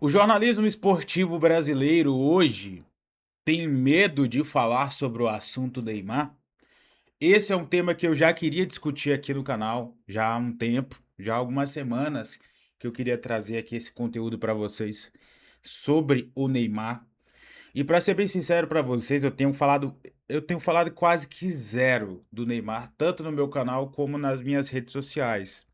O jornalismo esportivo brasileiro hoje tem medo de falar sobre o assunto Neymar? Esse é um tema que eu já queria discutir aqui no canal já há um tempo, já há algumas semanas que eu queria trazer aqui esse conteúdo para vocês sobre o Neymar. E para ser bem sincero para vocês, eu tenho falado quase que zero do Neymar, tanto no meu canal como nas minhas redes sociais.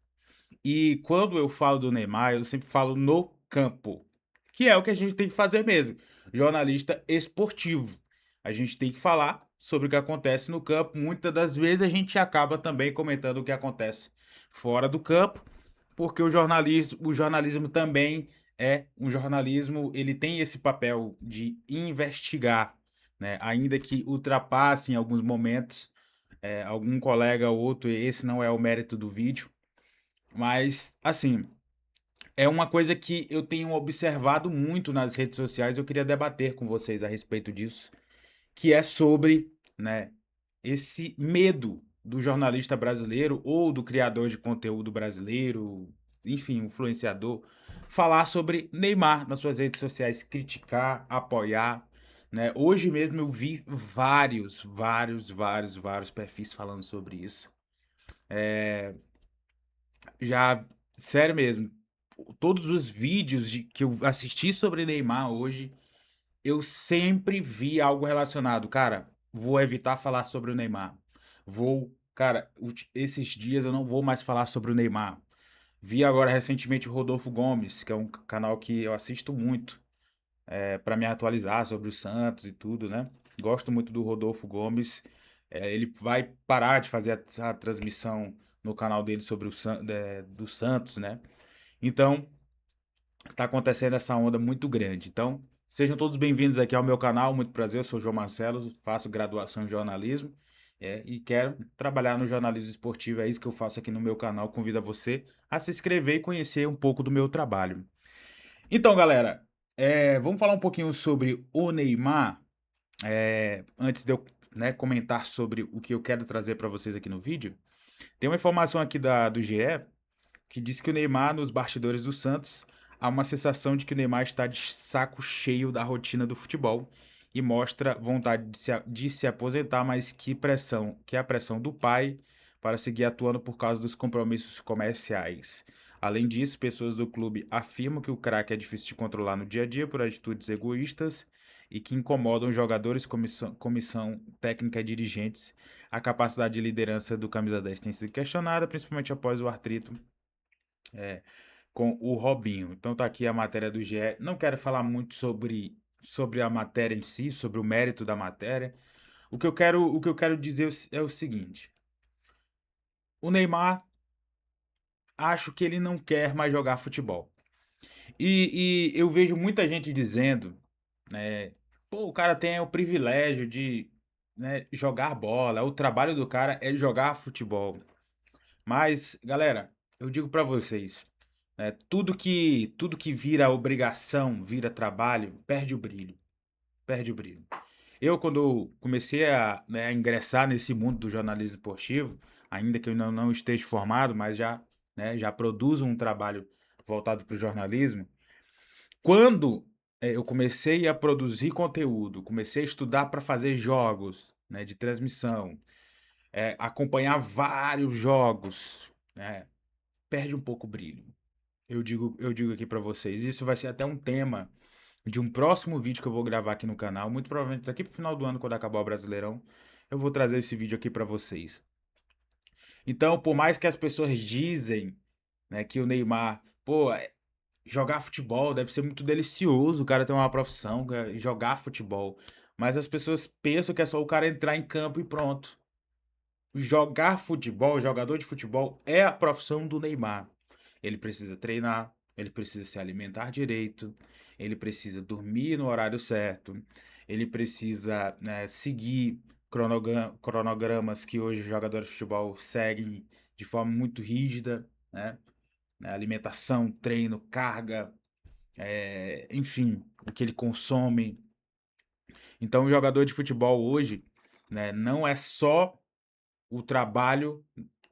E quando eu falo do Neymar, eu sempre falo no campo, que é o que a gente tem que fazer mesmo. Jornalista esportivo. A gente tem que falar sobre o que acontece no campo. Muitas das vezes a gente acaba também comentando o que acontece fora do campo, porque o jornalismo também é um jornalismo, ele tem esse papel de investigar, né? Ainda que ultrapasse em alguns momentos algum colega ou outro, esse não é o mérito do vídeo. Mas, assim, é uma coisa que eu tenho observado muito nas redes sociais. Eu queria debater com vocês a respeito disso, que é sobre, né, esse medo do jornalista brasileiro ou do criador de conteúdo brasileiro, enfim, influenciador, falar sobre Neymar nas suas redes sociais, criticar, apoiar, né? Hoje mesmo eu vi vários perfis falando sobre isso. Já, sério mesmo, todos os vídeos que eu assisti sobre Neymar hoje, eu sempre vi algo relacionado. Cara, vou evitar falar sobre o Neymar. Cara, esses dias eu não vou mais falar sobre o Neymar. Vi agora recentemente o Rodolfo Gomes, que é um canal que eu assisto muito, para me atualizar sobre o Santos e tudo, né? Gosto muito do Rodolfo Gomes. Ele vai parar de fazer a transmissão no canal dele sobre do Santos, né? Então, tá acontecendo essa onda muito grande. Então, sejam todos bem-vindos aqui ao meu canal. Muito prazer, eu sou o João Marcelo, faço graduação em jornalismo, e quero trabalhar no jornalismo esportivo. É isso que eu faço aqui no meu canal. Convido a você a se inscrever e conhecer um pouco do meu trabalho. Então, galera, vamos falar um pouquinho sobre o Neymar, antes de eu, né, comentar sobre o que eu quero trazer para vocês aqui no vídeo. Tem uma informação aqui do GE que diz que o Neymar, nos bastidores do Santos, há uma sensação de que o Neymar está de saco cheio da rotina do futebol e mostra vontade de se aposentar, mas que é a pressão do pai para seguir atuando por causa dos compromissos comerciais. Além disso, pessoas do clube afirmam que o craque é difícil de controlar no dia a dia por atitudes egoístas e que incomodam jogadores, comissão técnica e dirigentes. A capacidade de liderança do camisa 10 tem sido questionada, principalmente após o atrito com o Robinho. Então tá aqui a matéria do GE. Não quero falar muito sobre a matéria em si, sobre o mérito da matéria. O que eu quero dizer é o seguinte: o Neymar, acho que ele não quer mais jogar futebol. E eu vejo muita gente dizendo, né, pô, o cara tem o privilégio de, né, jogar bola, o trabalho do cara é jogar futebol. Mas, galera, eu digo pra vocês, né, tudo que vira obrigação, vira trabalho, perde o brilho, perde o brilho. Eu, quando comecei né, a ingressar nesse mundo do jornalismo esportivo, ainda que eu não esteja formado, mas já, né, já produzo um trabalho voltado para o jornalismo, quando eu comecei a produzir conteúdo, comecei a estudar para fazer jogos, né, de transmissão, acompanhar vários jogos, né, perde um pouco o brilho. Eu digo aqui pra vocês, isso vai ser até um tema de um próximo vídeo que eu vou gravar aqui no canal, muito provavelmente daqui pro final do ano, quando acabar o Brasileirão, eu vou trazer esse vídeo aqui pra vocês. Então, por mais que as pessoas dizem, né, que o Neymar, pô, jogar futebol deve ser muito delicioso, o cara tem uma profissão, jogar futebol, mas as pessoas pensam que é só o cara entrar em campo e pronto. Jogar futebol, jogador de futebol é a profissão do Neymar. Ele precisa treinar, ele precisa se alimentar direito, ele precisa dormir no horário certo, ele precisa, né, seguir cronogramas que hoje os jogadores de futebol seguem de forma muito rígida, né? Alimentação, treino, carga, enfim, o que ele consome. Então, o jogador de futebol hoje, né, não é só o trabalho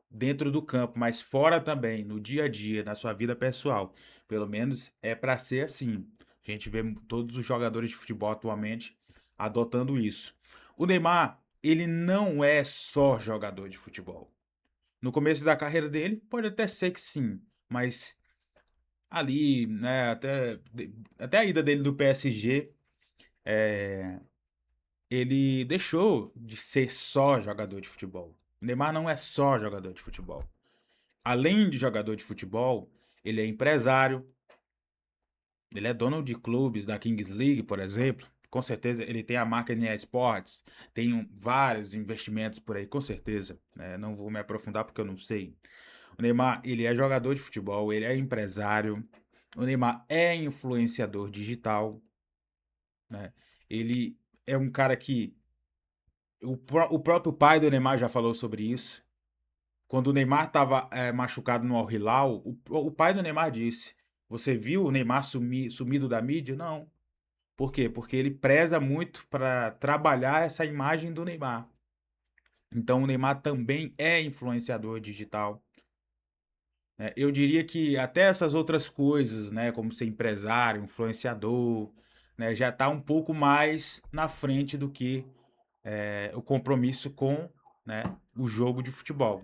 dentro do campo, mas fora também, no dia a dia, na sua vida pessoal. Pelo menos é para ser assim. A gente vê todos os jogadores de futebol atualmente adotando isso. O Neymar, ele não é só jogador de futebol. No começo da carreira dele, pode até ser que sim, mas ali, né, até a ida dele do PSG, ele deixou de ser só jogador de futebol. O Neymar não é só jogador de futebol. Além de jogador de futebol, ele é empresário, ele é dono de clubes da Kings League, por exemplo. Com certeza ele tem a marca NA Sports, tem vários investimentos por aí, com certeza. Né? Não vou me aprofundar porque eu não sei. O Neymar, ele é jogador de futebol, ele é empresário. O Neymar é influenciador digital, né? Ele é um cara que o próprio pai do Neymar já falou sobre isso. Quando o Neymar estava machucado no Al Hilal, o pai do Neymar disse: Você viu o Neymar sumido da mídia? Não. Por quê? Porque ele preza muito para trabalhar essa imagem do Neymar. Então o Neymar também é influenciador digital. Né? Eu diria que até essas outras coisas, né, como ser empresário, influenciador, né, já está um pouco mais na frente do que o compromisso com, né, o jogo de futebol.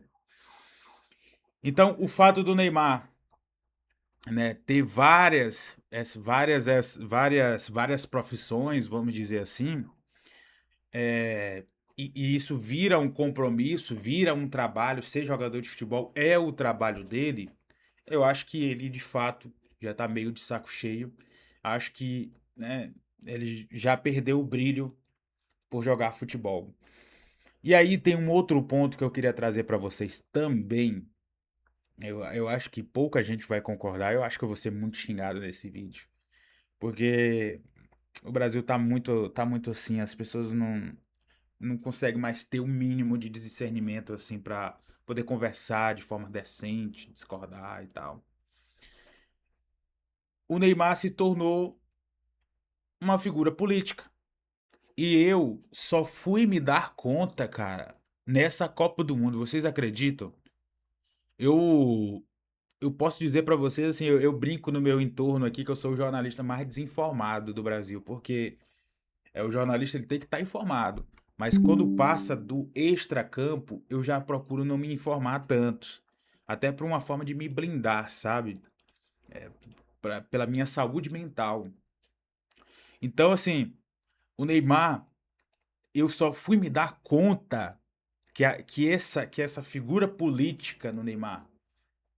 Então, o fato do Neymar, né, ter várias profissões, vamos dizer assim, e isso vira um compromisso, vira um trabalho, ser jogador de futebol é o trabalho dele, eu acho que ele de fato já tá meio de saco cheio. Acho que, né, ele já perdeu o brilho por jogar futebol. E aí tem um outro ponto que eu queria trazer para vocês também. Eu acho que pouca gente vai concordar. Eu acho que eu vou ser muito xingado nesse vídeo. Porque o Brasil tá muito assim, as pessoas não conseguem mais ter o mínimo de discernimento assim para poder conversar de forma decente, discordar e tal. O Neymar se tornou uma figura política. E eu só fui me dar conta, cara, nessa Copa do Mundo. Vocês acreditam? Eu eu posso dizer pra vocês assim, eu brinco no meu entorno aqui que eu sou o jornalista mais desinformado do Brasil, porque o jornalista ele tem que estar informado. Mas quando passa do extracampo, eu já procuro não me informar tanto. Até por uma forma de me blindar, sabe? Pela minha saúde mental. Então, assim, o Neymar, eu só fui me dar conta que essa figura política no Neymar,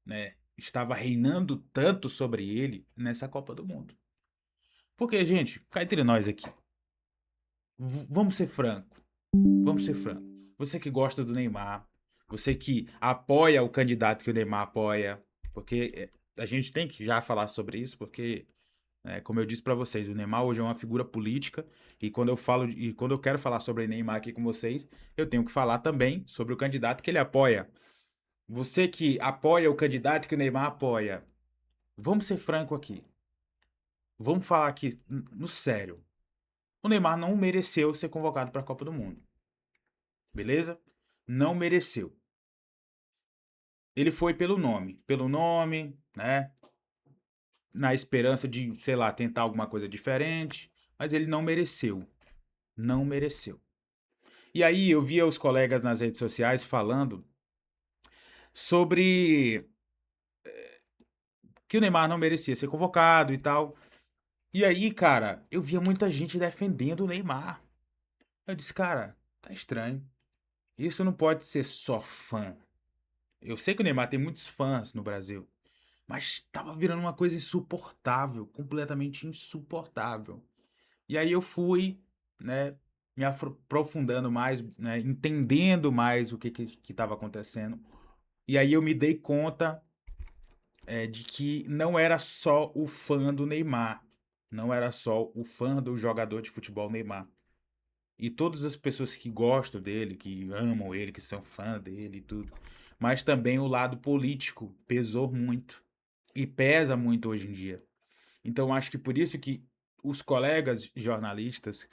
né, estava reinando tanto sobre ele nessa Copa do Mundo. Porque, gente, cá entre nós aqui, vamos ser franco, vamos ser franco. Você que gosta do Neymar, você que apoia o candidato que o Neymar apoia, porque a gente tem que já falar sobre isso, porque como eu disse pra vocês, o Neymar hoje é uma figura política e quando eu quero falar sobre o Neymar aqui com vocês, eu tenho que falar também sobre o candidato que ele apoia. Você que apoia o candidato que o Neymar apoia, vamos ser franco aqui. Vamos falar aqui no sério. O Neymar não mereceu ser convocado para a Copa do Mundo. Beleza? Não mereceu. Ele foi pelo nome, né? Na esperança de, sei lá, tentar alguma coisa diferente, mas ele não mereceu. Não mereceu. E aí eu via os colegas nas redes sociais falando sobre que o Neymar não merecia ser convocado e tal. E aí, cara, eu via muita gente defendendo o Neymar. Eu disse, cara, tá estranho. Isso não pode ser só fã. Eu sei que o Neymar tem muitos fãs no Brasil, mas tava virando uma coisa insuportável, completamente insuportável. E aí eu fui, né, me aprofundando mais, né, entendendo mais o que estava acontecendo. E aí eu me dei conta de que não era só o fã do Neymar, não era só o fã do jogador de futebol Neymar. E todas as pessoas que gostam dele, que amam ele, que são fã dele e tudo. Mas também o lado político pesou muito. E pesa muito hoje em dia. Então acho que por isso que os colegas jornalistas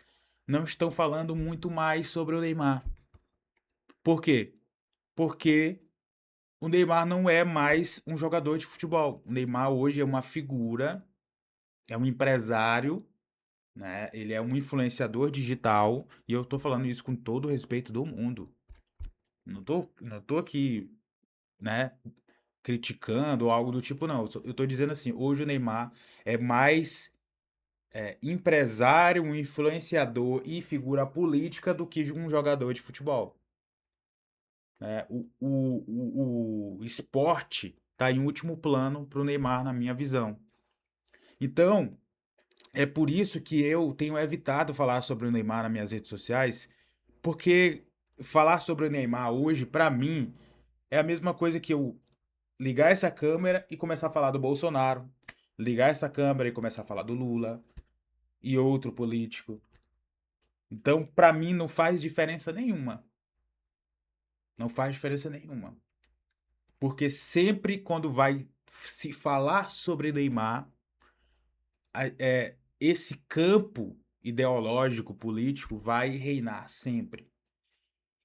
não estão falando muito mais sobre o Neymar. Por quê? Porque o Neymar não é mais um jogador de futebol. O Neymar hoje é uma figura é um empresário, né? Ele é um influenciador digital, e eu tô falando isso com todo o respeito do mundo. Não tô aqui, né, criticando ou algo do tipo, não. Eu tô dizendo assim, hoje o Neymar é mais empresário, um influenciador e figura política do que um jogador de futebol. Né? O esporte tá em último plano pro Neymar, na minha visão. Então, é por isso que eu tenho evitado falar sobre o Neymar nas minhas redes sociais, porque falar sobre o Neymar hoje, pra mim, é a mesma coisa que eu ligar essa câmera e começar a falar do Bolsonaro, ligar essa câmera e começar a falar do Lula e outro político. Então, pra mim, não faz diferença nenhuma. Não faz diferença nenhuma. Porque sempre quando vai se falar sobre Neymar, esse campo ideológico, político, vai reinar sempre.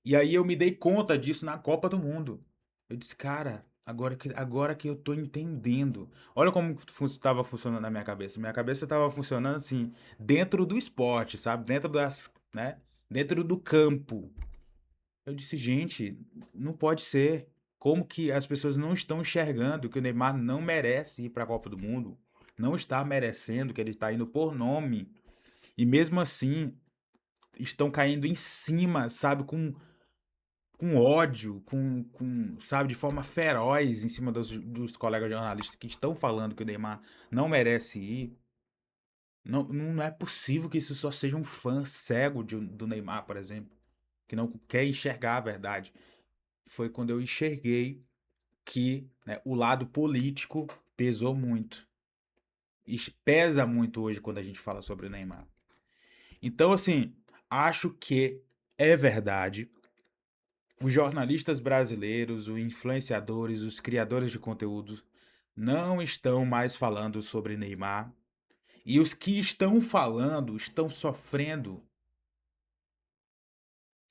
E aí eu me dei conta disso na Copa do Mundo. Eu disse, cara, agora que eu tô entendendo. Olha como estava funcionando na minha cabeça. Minha cabeça estava funcionando assim, dentro do esporte, sabe? Dentro das, né? Dentro do campo. Eu disse, gente, não pode ser. Como que as pessoas não estão enxergando que o Neymar não merece ir para a Copa do Mundo? Não está merecendo, que ele está indo por nome. E mesmo assim, estão caindo em cima, sabe, com ódio, sabe, de forma feroz em cima dos colegas jornalistas que estão falando que o Neymar não merece ir. Não, não é possível que isso só seja um fã cego do Neymar, por exemplo, que não quer enxergar a verdade. Foi quando eu enxerguei que, né, o lado político pesou muito. E pesa muito hoje quando a gente fala sobre o Neymar. Então, assim, acho que é verdade. Os jornalistas brasileiros, os influenciadores, os criadores de conteúdo não estão mais falando sobre Neymar. E os que estão falando estão sofrendo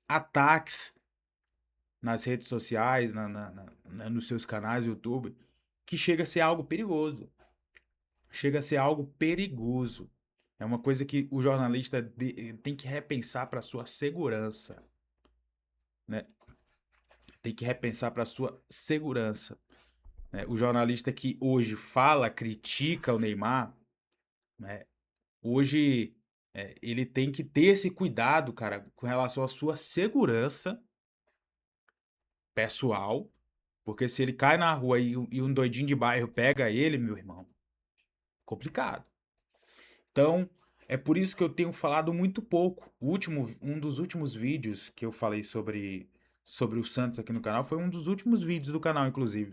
ataques nas redes sociais, nos seus canais do YouTube, que chega a ser algo perigoso. Chega a ser algo perigoso. É uma coisa que o jornalista tem que repensar para sua segurança, né? Tem que repensar para sua segurança. Né? O jornalista que hoje fala, critica o Neymar, né? Hoje ele tem que ter esse cuidado, cara, com relação à sua segurança pessoal, porque se ele cai na rua e um doidinho de bairro pega ele, meu irmão, complicado. Então, é por isso que eu tenho falado muito pouco. Um dos últimos vídeos que eu falei sobre o Santos aqui no canal foi um dos últimos vídeos do canal, inclusive.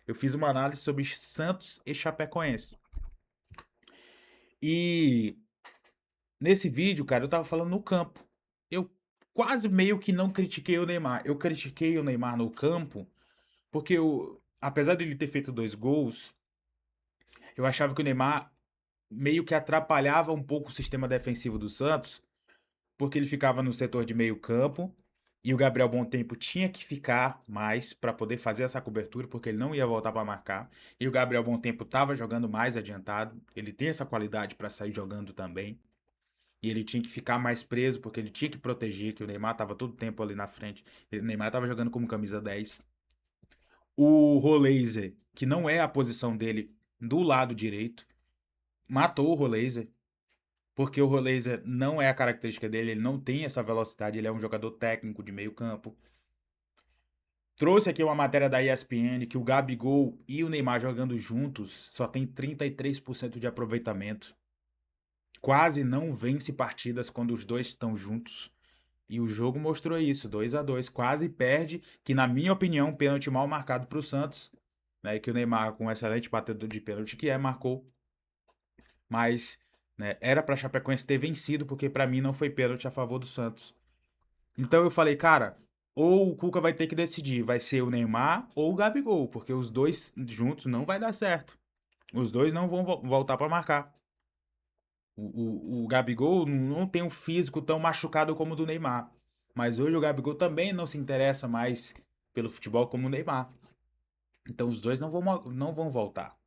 Eu fiz uma análise sobre Santos e Chapecoense. E nesse vídeo, cara, eu tava falando no campo. Eu quase meio que não critiquei o Neymar. Eu critiquei o Neymar no campo porque apesar de ele ter feito 2 gols, eu achava que o Neymar meio que atrapalhava um pouco o sistema defensivo do Santos, porque ele ficava no setor de meio campo e o Gabriel Bontempo tinha que ficar mais para poder fazer essa cobertura, porque ele não ia voltar para marcar. E o Gabriel Bontempo estava jogando mais adiantado, ele tem essa qualidade para sair jogando também. E ele tinha que ficar mais preso, porque ele tinha que proteger, que o Neymar estava todo o tempo ali na frente. O Neymar estava jogando como camisa 10. O Roleiser, que não é a posição dele do lado direito, matou o Roleiser. Porque o Roleiser não é a característica dele, ele não tem essa velocidade, ele é um jogador técnico de meio campo. Trouxe aqui uma matéria da ESPN que o Gabigol e o Neymar jogando juntos só tem 33% de aproveitamento. Quase não vence partidas quando os dois estão juntos. E o jogo mostrou isso, 2-2, quase perde, que na minha opinião, pênalti mal marcado para o Santos, né, que o Neymar, com um excelente batedor de pênalti que marcou, mas né, era para Chapecoense ter vencido, porque para mim não foi pênalti a favor do Santos. Então eu falei, cara, ou o Cuca vai ter que decidir, vai ser o Neymar ou o Gabigol, porque os dois juntos não vai dar certo. Os dois não vão voltar para marcar. O Gabigol não tem um físico tão machucado como o do Neymar. Mas hoje o Gabigol também não se interessa mais pelo futebol como o Neymar. Então os dois não vão voltar.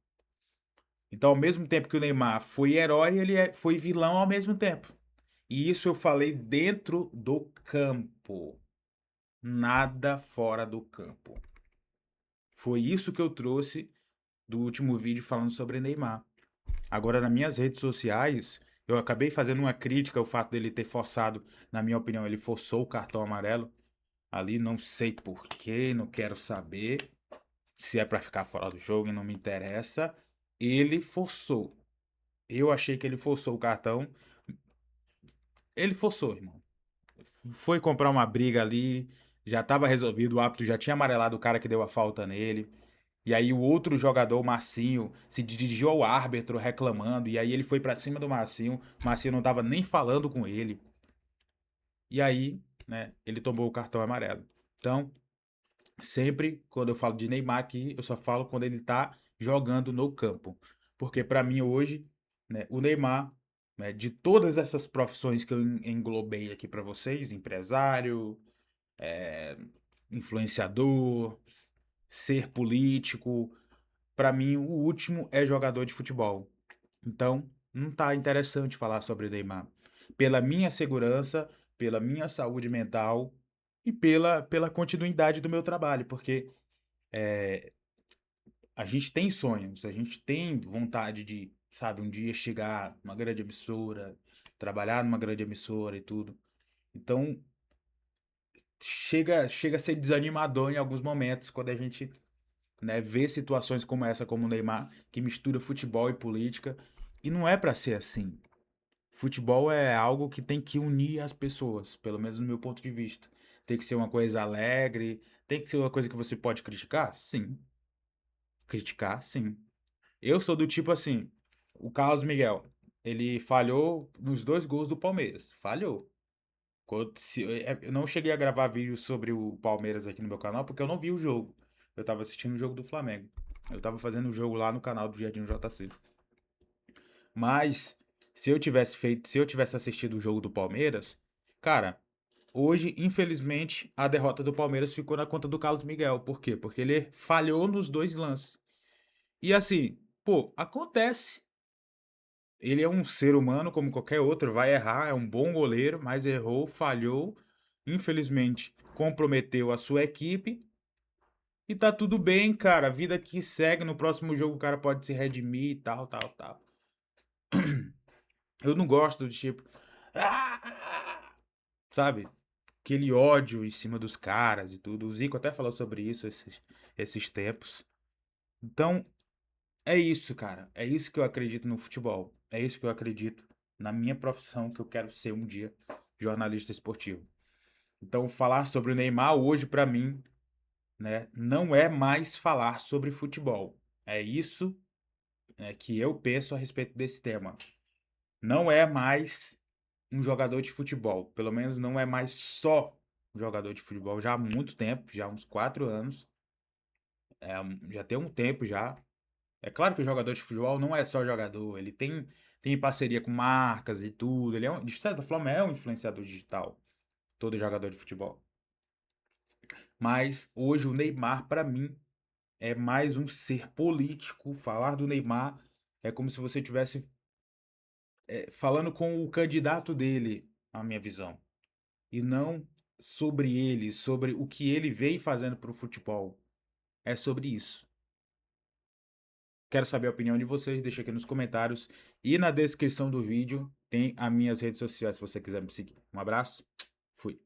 Então, ao mesmo tempo que o Neymar foi herói, foi vilão ao mesmo tempo. E isso eu falei dentro do campo, nada fora do campo. Foi isso que eu trouxe do último vídeo falando sobre Neymar. Agora, nas minhas redes sociais, eu acabei fazendo uma crítica ao fato dele ter forçado, na minha opinião, ele forçou o cartão amarelo. Ali, não sei por quê, não quero saber. Se é pra ficar fora do jogo e não me interessa. Ele forçou. Eu achei que ele forçou o cartão. Ele forçou, irmão. Foi comprar uma briga ali, já tava resolvido, o árbitro já tinha amarelado o cara que deu a falta nele. E aí o outro jogador, o Marcinho, se dirigiu ao árbitro reclamando, e aí ele foi pra cima do Marcinho, o Marcinho não tava nem falando com ele. E aí, né, ele tomou o cartão amarelo. Então, sempre quando eu falo de Neymar aqui, eu só falo quando ele tá jogando no campo. Porque pra mim hoje, né, o Neymar, né, de todas essas profissões que eu englobei aqui pra vocês, empresário, influenciador, ser político, pra mim o último é jogador de futebol. Então, não tá interessante falar sobre o Neymar. Pela minha segurança, pela minha saúde mental e pela continuidade do meu trabalho, porque a gente tem sonhos, a gente tem vontade de, sabe, um dia chegar numa grande emissora, trabalhar numa grande emissora e tudo. Então, chega a ser desanimador em alguns momentos quando a gente, né, vê situações como essa, como o Neymar, que mistura futebol e política, e não é pra ser assim. Futebol é algo que tem que unir as pessoas, pelo menos no meu ponto de vista. Tem que ser uma coisa alegre, tem que ser uma coisa que você pode criticar? Sim. Criticar, sim. Eu sou do tipo assim, o Carlos Miguel, ele falhou nos dois gols do Palmeiras. Falhou. Eu não cheguei a gravar vídeo sobre o Palmeiras aqui no meu canal porque eu não vi o jogo. Eu tava assistindo o jogo do Flamengo. Eu tava fazendo o jogo lá no canal do Jardim JC. Mas se eu tivesse assistido o jogo do Palmeiras, cara, hoje, infelizmente, a derrota do Palmeiras ficou na conta do Carlos Miguel. Por quê? Porque ele falhou nos dois lances. E assim, pô, acontece. Ele é um ser humano como qualquer outro, vai errar, é um bom goleiro, mas errou, falhou, infelizmente comprometeu a sua equipe e tá tudo bem, cara. A vida que segue, no próximo jogo o cara pode se redimir e tal, tal, tal. Eu não gosto de tipo, "Ah!", sabe? Aquele ódio em cima dos caras e tudo. O Zico até falou sobre isso esses tempos. Então, é isso, cara. É isso que eu acredito no futebol. É isso que eu acredito na minha profissão que eu quero ser um dia jornalista esportivo. Então, falar sobre o Neymar hoje pra mim, né, não é mais falar sobre futebol. É isso, né, que eu penso a respeito desse tema. Não é mais um jogador de futebol. Pelo menos não é mais só um jogador de futebol. Já há muito tempo, já há uns 4 anos. Já tem um tempo já. É claro que o jogador de futebol não é só jogador, ele tem parceria com marcas e tudo. Ele de certa forma é um influenciador digital, todo jogador de futebol. Mas hoje o Neymar, pra mim, é mais um ser político. Falar do Neymar é como se você tivesse falando com o candidato dele, a minha visão. E não sobre ele, sobre o que ele vem fazendo pro futebol. É sobre isso. Quero saber a opinião de vocês, deixa aqui nos comentários e na descrição do vídeo tem as minhas redes sociais se você quiser me seguir. Um abraço, fui.